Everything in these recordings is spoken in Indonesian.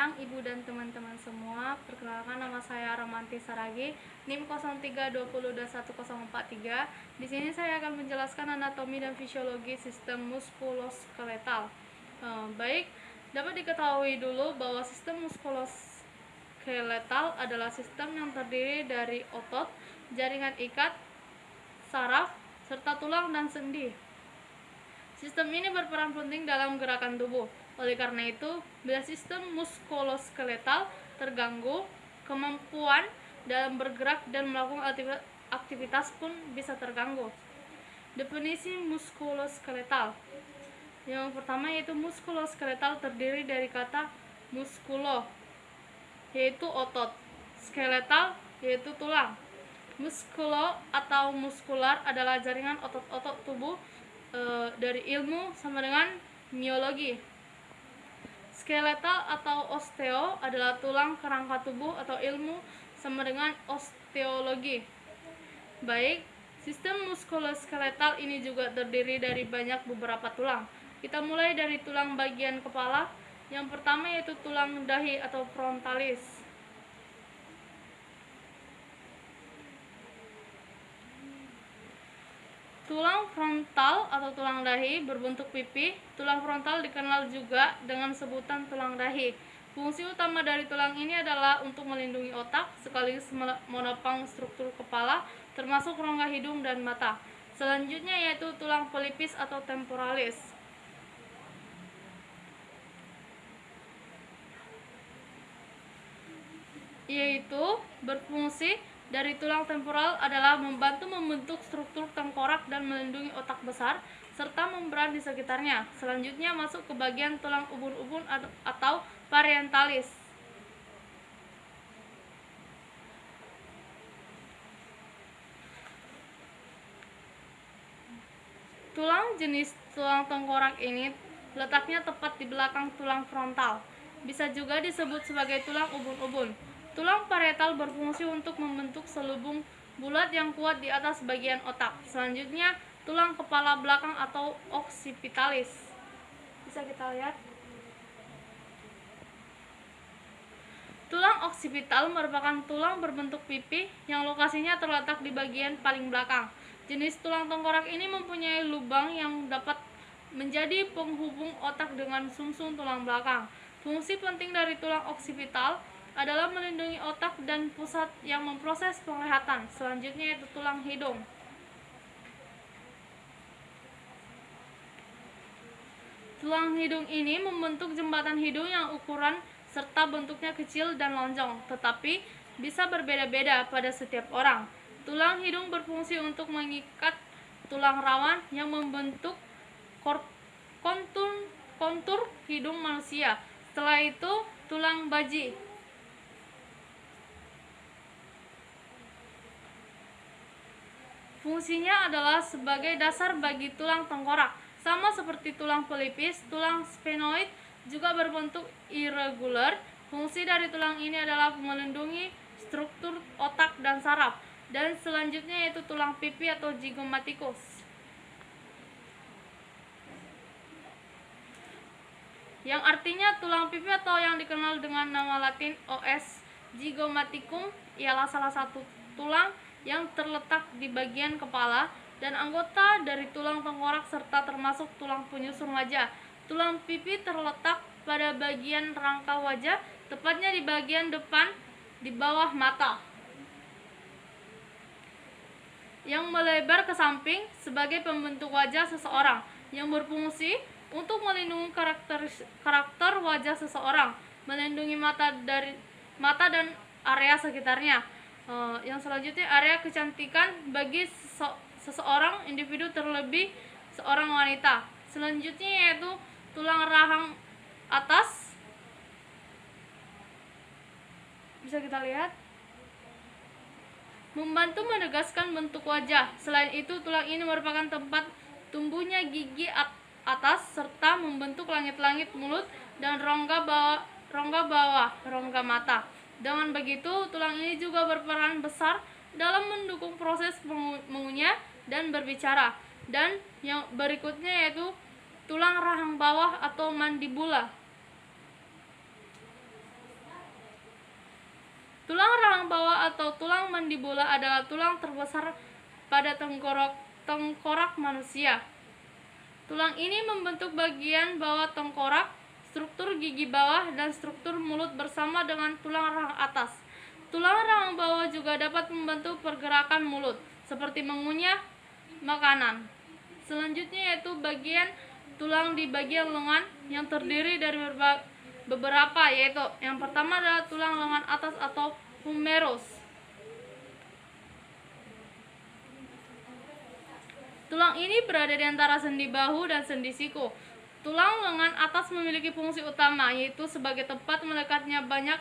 Ayang, Ibu dan teman-teman semua. Perkenalkan, nama saya Romanti Saragi, NIM 0320211043. Di sini saya akan menjelaskan anatomi dan fisiologi sistem muskuloskeletal. Baik, dapat diketahui dulu bahwa sistem muskuloskeletal adalah sistem yang terdiri dari otot, jaringan ikat, saraf, serta tulang dan sendi. Sistem ini berperan penting dalam gerakan tubuh. Oleh karena itu, bila sistem muskuloskeletal terganggu, kemampuan dalam bergerak dan melakukan aktivitas pun bisa terganggu. Definisi muskuloskeletal. Yang pertama yaitu muskuloskeletal terdiri dari kata muskulo, yaitu otot, skeletal, yaitu tulang. Muskulo atau muskular adalah jaringan otot-otot tubuh dari ilmu sama dengan miologi. Skeletal atau osteo adalah tulang kerangka tubuh atau ilmu sama dengan osteologi. Baik, sistem muskuloskeletal ini juga terdiri dari beberapa tulang. Kita mulai dari tulang bagian kepala. Yang pertama yaitu tulang dahi atau frontalis. Tulang frontal atau tulang dahi berbentuk pipi. Tulang frontal dikenal juga dengan sebutan tulang dahi. Fungsi utama dari tulang ini adalah untuk melindungi otak sekaligus menopang struktur kepala, termasuk rongga hidung dan mata. Selanjutnya yaitu tulang pelipis atau temporalis. Yaitu berfungsi dari tulang temporal adalah membantu membentuk struktur tengkorak dan melindungi otak besar serta membran di sekitarnya. Selanjutnya masuk ke bagian tulang ubun-ubun atau parietalis. Tulang jenis tulang tengkorak ini letaknya tepat di belakang tulang frontal. Bisa juga disebut sebagai tulang ubun-ubun. Tulang parietal berfungsi untuk membentuk selubung bulat yang kuat di atas bagian otak. Selanjutnya, tulang kepala belakang atau occipitalis. Bisa kita lihat. Tulang occipital merupakan tulang berbentuk pipi yang lokasinya terletak di bagian paling belakang. Jenis tulang tengkorak ini mempunyai lubang yang dapat menjadi penghubung otak dengan sumsum tulang belakang. Fungsi penting dari tulang occipital adalah melindungi otak dan pusat yang memproses penglihatan. Selanjutnya yaitu tulang hidung. Tulang hidung ini membentuk jembatan hidung yang ukuran serta bentuknya kecil dan lonjong, tetapi bisa berbeda-beda pada setiap orang. Tulang hidung berfungsi untuk mengikat tulang rawan yang membentuk kontur hidung manusia. Setelah itu, tulang baji. Fungsinya adalah sebagai dasar bagi tulang tengkorak. Sama seperti tulang pelipis, tulang sphenoid juga berbentuk irregular. Fungsi dari tulang ini adalah melindungi struktur otak dan saraf. Dan selanjutnya yaitu tulang pipi atau zygomaticus. Yang artinya tulang pipi atau yang dikenal dengan nama latin os zygomaticum ialah salah satu tulang yang terletak di bagian kepala dan anggota dari tulang tengkorak serta termasuk tulang penyusun wajah. Tulang pipi terletak pada bagian rangka wajah, tepatnya di bagian depan di bawah mata, yang melebar ke samping sebagai pembentuk wajah seseorang, yang berfungsi untuk melindungi karakter wajah seseorang, melindungi mata dan area sekitarnya. Yang selanjutnya area kecantikan bagi seseorang individu, terlebih seorang wanita. Selanjutnya yaitu tulang rahang atas. Bisa kita lihat. Membantu menegaskan bentuk wajah. Selain itu, tulang ini merupakan tempat tumbuhnya gigi atas serta membentuk langit-langit mulut dan rongga mata. Dengan begitu, tulang ini juga berperan besar dalam mendukung proses mengunyah dan berbicara. Dan yang berikutnya yaitu tulang rahang bawah atau mandibula. Tulang rahang bawah atau tulang mandibula adalah tulang terbesar pada tengkorak manusia. Tulang ini membentuk bagian bawah tengkorak, struktur gigi bawah, dan struktur mulut bersama dengan tulang rahang atas. Tulang rahang bawah juga dapat membantu pergerakan mulut, seperti mengunyah makanan. Selanjutnya yaitu bagian tulang di bagian lengan yang terdiri dari beberapa, yaitu yang pertama adalah tulang lengan atas atau humerus. Tulang ini berada di antara sendi bahu dan sendi siku. Tulang lengan atas memiliki fungsi utama, yaitu sebagai tempat melekatnya banyak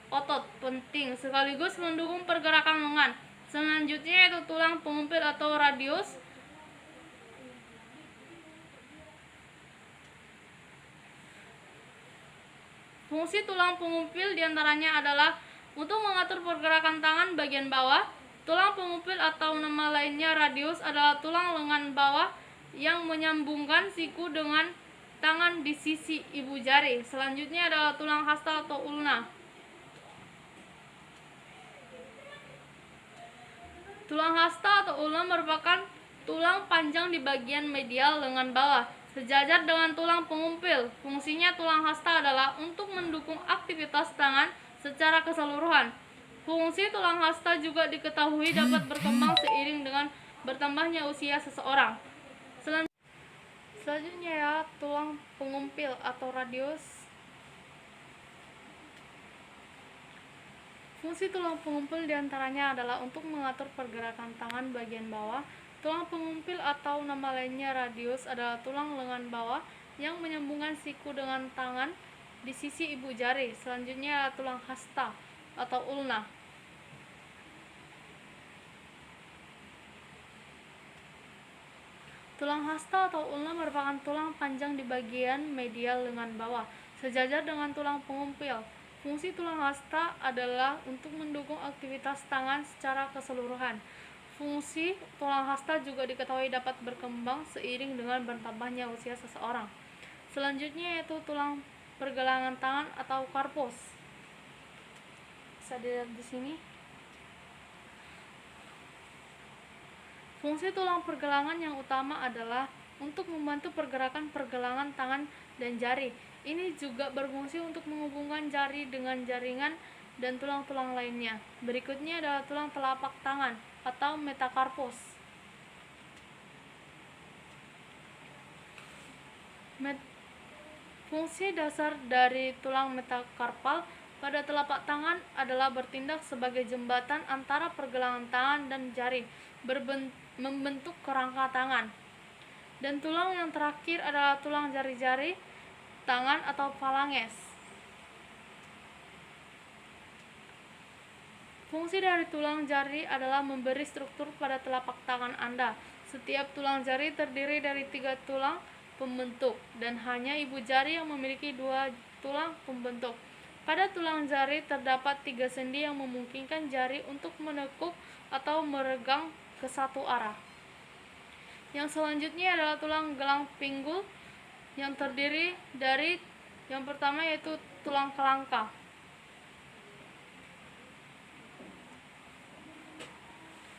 otot penting sekaligus mendukung pergerakan lengan. Selanjutnya yaitu tulang pengumpil atau radius. Fungsi tulang pengumpil diantaranya adalah untuk mengatur pergerakan tangan bagian bawah. Tulang pengumpil atau nama lainnya radius adalah tulang lengan bawah yang menyambungkan siku dengan tangan di sisi ibu jari. Selanjutnya adalah tulang hasta atau ulna. Tulang hasta atau ulna merupakan tulang panjang di bagian medial lengan bawah, sejajar dengan tulang pengumpil. Fungsinya tulang hasta adalah untuk mendukung aktivitas tangan secara keseluruhan. Fungsi tulang hasta juga diketahui dapat berkembang seiring dengan bertambahnya usia seseorang. Selanjutnya ya, tulang pengumpil atau radius. Fungsi tulang pengumpil diantaranya adalah untuk mengatur pergerakan tangan bagian bawah. Tulang pengumpil atau nama lainnya radius adalah tulang lengan bawah yang menyambungkan siku dengan tangan di sisi ibu jari. Selanjutnya adalah tulang hasta atau ulna. Tulang hasta atau ulna merupakan tulang panjang di bagian medial lengan bawah, sejajar dengan tulang pengumpil. Fungsi tulang hasta adalah untuk mendukung aktivitas tangan secara keseluruhan. Fungsi tulang hasta juga diketahui dapat berkembang seiring dengan bertambahnya usia seseorang. Selanjutnya yaitu tulang pergelangan tangan atau karpus. Bisa dilihat di sini. Fungsi tulang pergelangan yang utama adalah untuk membantu pergerakan pergelangan tangan dan jari. Ini juga berfungsi untuk menghubungkan jari dengan jaringan dan tulang-tulang lainnya. Berikutnya adalah tulang telapak tangan atau metakarpus. Fungsi dasar dari tulang metakarpal pada telapak tangan adalah bertindak sebagai jembatan antara pergelangan tangan dan jari, membentuk kerangka tangan. Dan tulang yang terakhir adalah tulang jari-jari tangan atau falanges. Fungsi dari tulang jari adalah memberi struktur pada telapak tangan Anda. Setiap tulang jari terdiri dari 3 tulang pembentuk dan hanya ibu jari yang memiliki 2 tulang pembentuk. Pada tulang jari terdapat 3 sendi yang memungkinkan jari untuk menekuk atau meregang ke satu arah. Yang selanjutnya adalah tulang gelang pinggul yang terdiri dari yang pertama yaitu tulang kelangka.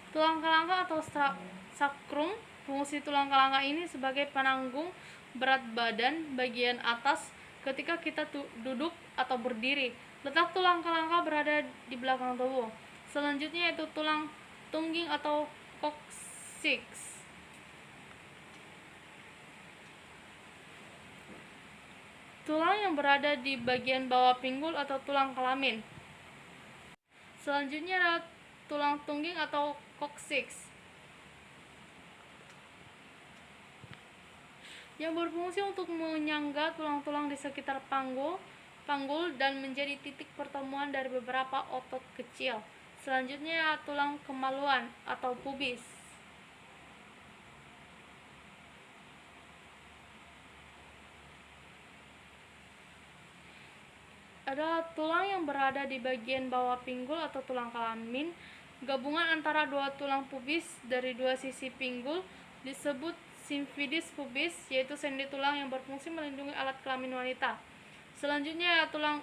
Tulang kelangka atau sakrum. Fungsi tulang kelangka ini sebagai penanggung berat badan bagian atas ketika kita duduk atau berdiri. Letak tulang kelangka berada di belakang tubuh. Selanjutnya yaitu tulang tungging atau coccyx. Tulang yang berada di bagian bawah pinggul atau tulang kelamin. Selanjutnya adalah tulang tungging atau coccyx, yang berfungsi untuk menyangga tulang-tulang di sekitar panggul dan menjadi titik pertemuan dari beberapa otot kecil. Selanjutnya adalah tulang kemaluan atau pubis. Adalah tulang yang berada di bagian bawah pinggul atau tulang kelamin. Gabungan antara 2 tulang pubis dari 2 sisi pinggul disebut symphysis pubis, yaitu sendi tulang yang berfungsi melindungi alat kelamin wanita. Selanjutnya adalah tulang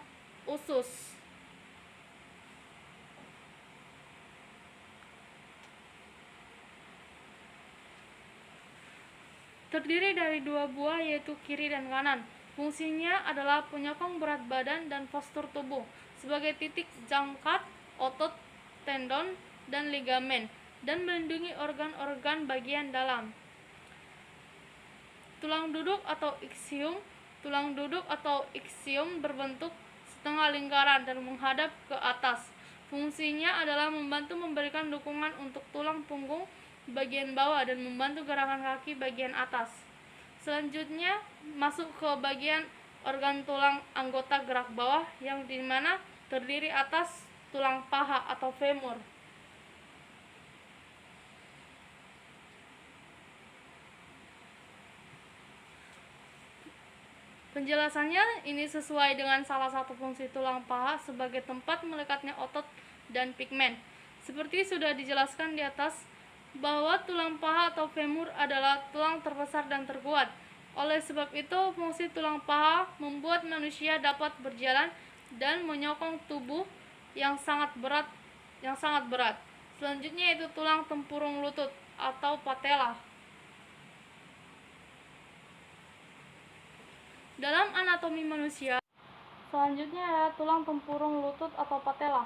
usus. terdiri dari dua buah yaitu kiri dan kanan. Fungsinya adalah penyokong berat badan dan postur tubuh sebagai titik jangkar otot, tendon, dan ligamen, dan melindungi organ-organ bagian dalam. Tulang duduk atau iskium. Tulang duduk atau iskium berbentuk setengah lingkaran dan menghadap ke atas. Fungsinya adalah membantu memberikan dukungan untuk tulang punggung bagian bawah dan membantu gerakan kaki bagian atas. Selanjutnya masuk ke bagian organ tulang anggota gerak bawah yang dimana terdiri atas tulang paha atau femur. Penjelasannya ini sesuai dengan salah satu fungsi tulang paha sebagai tempat melekatnya otot dan pigmen. Seperti sudah dijelaskan di atas, bahwa tulang paha atau femur adalah tulang terbesar dan terkuat. Oleh sebab itu, fungsi tulang paha membuat manusia dapat berjalan dan menyokong tubuh yang sangat berat. Selanjutnya yaitu tulang tempurung lutut atau patella. Dalam anatomi manusia, selanjutnya adalah tulang tempurung lutut atau patella.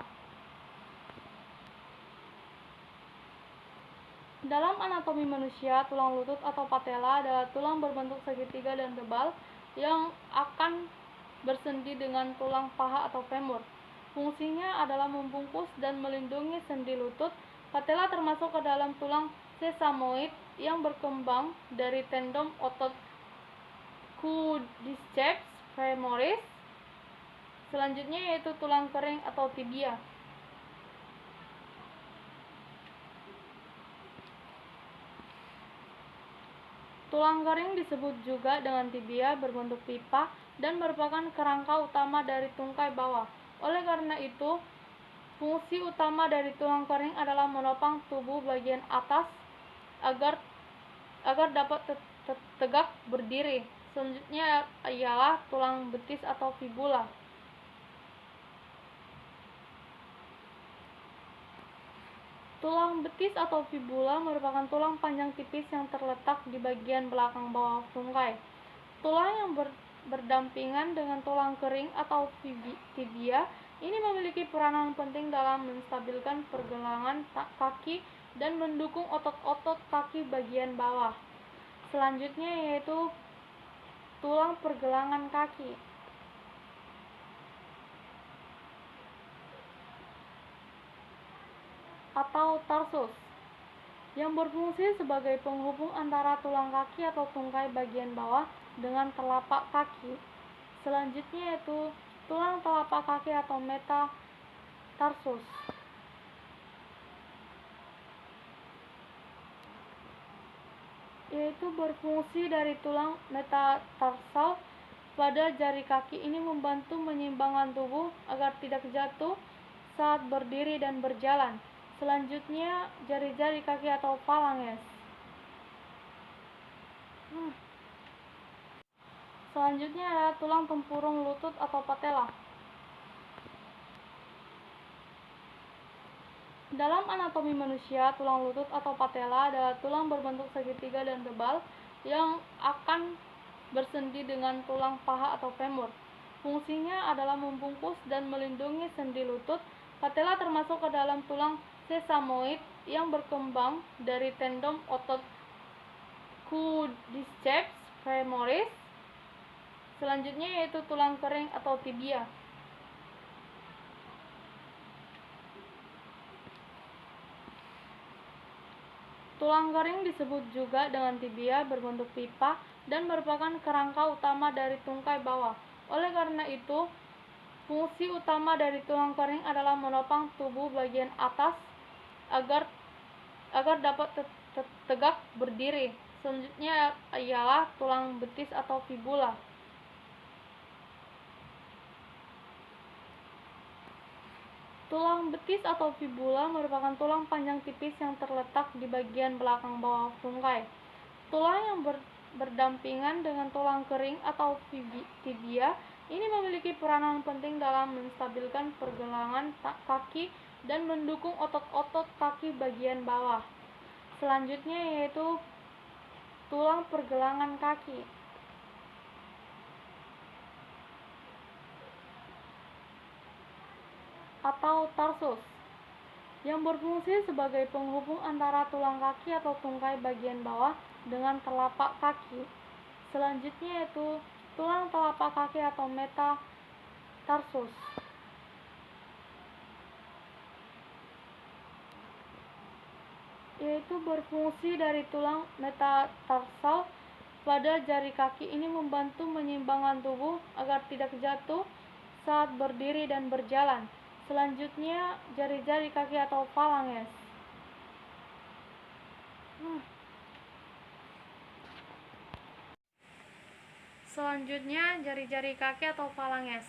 Dalam anatomi manusia, tulang lutut atau patella adalah tulang berbentuk segitiga dan tebal yang akan bersendi dengan tulang paha atau femur. Fungsinya adalah membungkus dan melindungi sendi lutut. Patella termasuk ke dalam tulang sesamoid yang berkembang dari tendon otot quadriceps femoris. Selanjutnya yaitu tulang kering atau tibia. Tulang kering disebut juga dengan tibia, berbentuk pipa dan merupakan kerangka utama dari tungkai bawah. Oleh karena itu, fungsi utama dari tulang kering adalah menopang tubuh bagian atas agar dapat tegak berdiri. Selanjutnya ialah tulang betis atau fibula. Tulang betis atau fibula merupakan tulang panjang tipis yang terletak di bagian belakang bawah tungkai. Tulang yang berdampingan dengan tulang kering atau tibia ini memiliki peranan penting dalam menstabilkan pergelangan kaki dan mendukung otot-otot kaki bagian bawah. Selanjutnya yaitu tulang pergelangan kaki atau tarsus yang berfungsi sebagai penghubung antara tulang kaki atau tungkai bagian bawah dengan telapak kaki. Selanjutnya yaitu tulang telapak kaki atau metatarsus. Yaitu berfungsi dari tulang metatarsal pada jari kaki. Ini membantu menyeimbangkan tubuh agar tidak jatuh saat berdiri dan berjalan. Selanjutnya jari-jari kaki atau falanges. Selanjutnya adalah tulang tempurung lutut atau patella. Dalam anatomi manusia, tulang lutut atau patella adalah tulang berbentuk segitiga dan tebal yang akan bersendi dengan tulang paha atau femur. Fungsinya adalah membungkus dan melindungi sendi lutut. Patella termasuk ke dalam tulang sesamoid yang berkembang dari tendon otot quadriceps femoris. Selanjutnya yaitu tulang kering atau tibia. Tulang kering disebut juga dengan tibia, berbentuk pipa dan merupakan kerangka utama dari tungkai bawah. Oleh karena itu, fungsi utama dari tulang kering adalah menopang tubuh bagian atas agar dapat tegak berdiri. Selanjutnya ialah tulang betis atau fibula. Tulang betis atau fibula merupakan tulang panjang tipis yang terletak di bagian belakang bawah tungkai. Tulang yang berdampingan dengan tulang kering atau tibia ini memiliki peranan penting dalam menstabilkan pergelangan kaki dan mendukung otot-otot kaki bagian bawah. Selanjutnya yaitu tulang pergelangan kaki atau tarsus, yang berfungsi sebagai penghubung antara tulang kaki atau tungkai bagian bawah dengan telapak kaki. Selanjutnya yaitu tulang telapak kaki atau metatarsus, yaitu berfungsi dari tulang metatarsal pada jari kaki. Ini membantu menyeimbangkan tubuh agar tidak jatuh saat berdiri dan berjalan. Selanjutnya jari-jari kaki atau falanges. Selanjutnya jari-jari kaki atau falanges,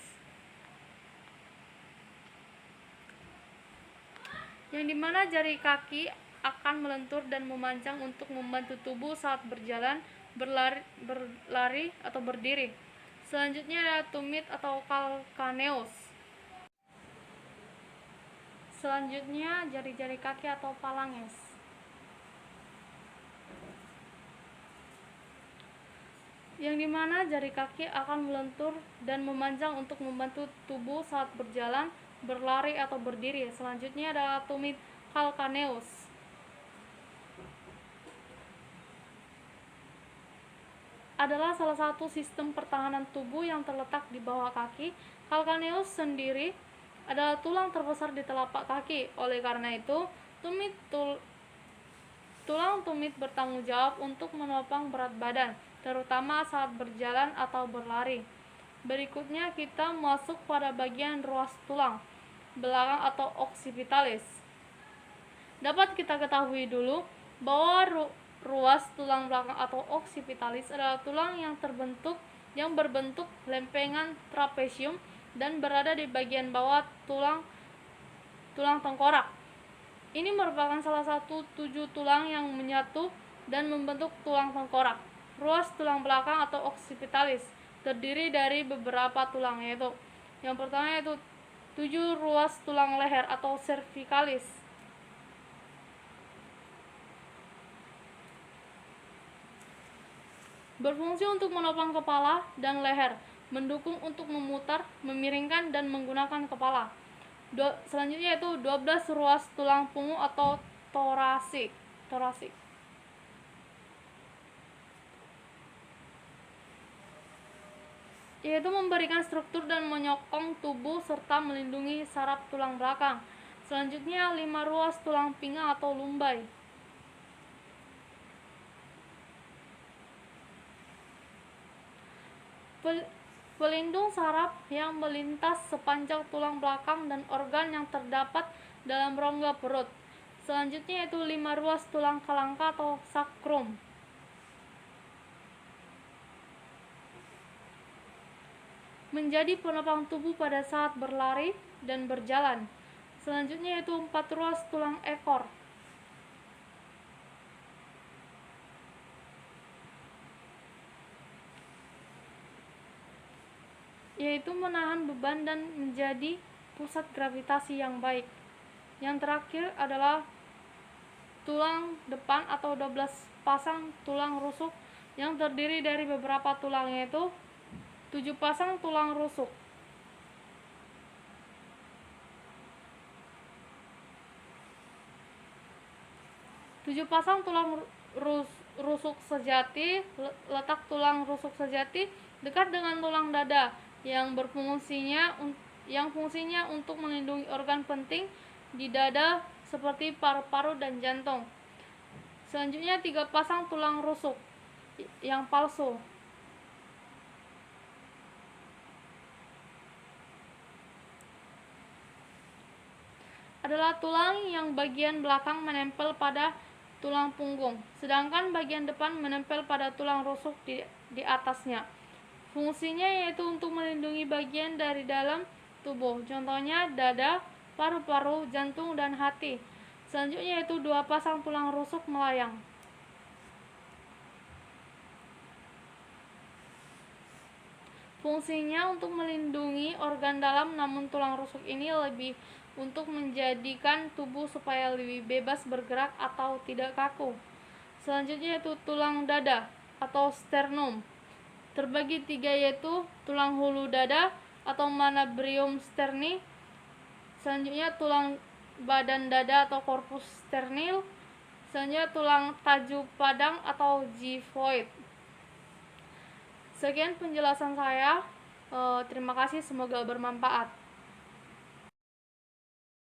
yang dimana jari kaki akan melentur dan memanjang untuk membantu tubuh saat berjalan, berlari atau berdiri. Selanjutnya ada tumit atau calcaneus. Selanjutnya jari-jari kaki atau falanges, yang dimana jari kaki akan melentur dan memanjang untuk membantu tubuh saat berjalan, berlari atau berdiri. Selanjutnya adalah tumit calcaneus. Adalah salah satu sistem pertahanan tubuh yang terletak di bawah kaki. Calcaneus sendiri adalah tulang terbesar di telapak kaki. Oleh karena itu, tulang tumit bertanggung jawab untuk menopang berat badan, terutama saat berjalan atau berlari. Berikutnya kita masuk pada bagian ruas tulang belakang atau occipitalis. Dapat kita ketahui dulu bahwa ruas tulang belakang atau occipitalis adalah tulang yang berbentuk lempengan trapesium dan berada di bagian bawah tulang tengkorak. Ini merupakan salah satu 7 tulang yang menyatu dan membentuk tulang tengkorak. Ruas tulang belakang atau occipitalis terdiri dari beberapa tulang, yaitu yang pertama yaitu 7 ruas tulang leher atau cervicalis. Berfungsi untuk menopang kepala dan leher, mendukung untuk memutar, memiringkan, dan menggunakan kepala. Selanjutnya yaitu 12 ruas tulang punggung atau thoracic, yaitu memberikan struktur dan menyokong tubuh serta melindungi saraf tulang belakang. Selanjutnya 5 ruas tulang pinggang atau lumbai. Pelindung saraf yang melintas sepanjang tulang belakang dan organ yang terdapat dalam rongga perut. Selanjutnya yaitu 5 ruas tulang kalangka atau sacrum. Menjadi penopang tubuh pada saat berlari dan berjalan. Selanjutnya yaitu 4 ruas tulang ekor. Yaitu menahan beban dan menjadi pusat gravitasi yang baik. Yang terakhir adalah tulang depan atau 12 pasang tulang rusuk yang terdiri dari beberapa tulang, yaitu 7 pasang tulang rusuk. Tujuh pasang tulang rusuk sejati. Letak tulang rusuk sejati dekat dengan tulang dada yang fungsinya untuk melindungi organ penting di dada seperti paru-paru dan jantung. Selanjutnya 3 pasang tulang rusuk yang palsu. Adalah tulang yang bagian belakang menempel pada tulang punggung, sedangkan bagian depan menempel pada tulang rusuk di atasnya. Fungsinya yaitu untuk melindungi bagian dari dalam tubuh, contohnya dada, paru-paru, jantung, dan hati. Selanjutnya yaitu 2 pasang tulang rusuk melayang. Fungsinya untuk melindungi organ dalam, namun tulang rusuk ini lebih untuk menjadikan tubuh supaya lebih bebas bergerak atau tidak kaku. Selanjutnya yaitu tulang dada atau sternum. Terbagi 3 yaitu tulang hulu dada atau manubrium sterni. Selanjutnya tulang badan dada atau corpus sternil. Selanjutnya tulang taju padang atau gyphoid. Sekian penjelasan saya. Terima kasih, semoga bermanfaat.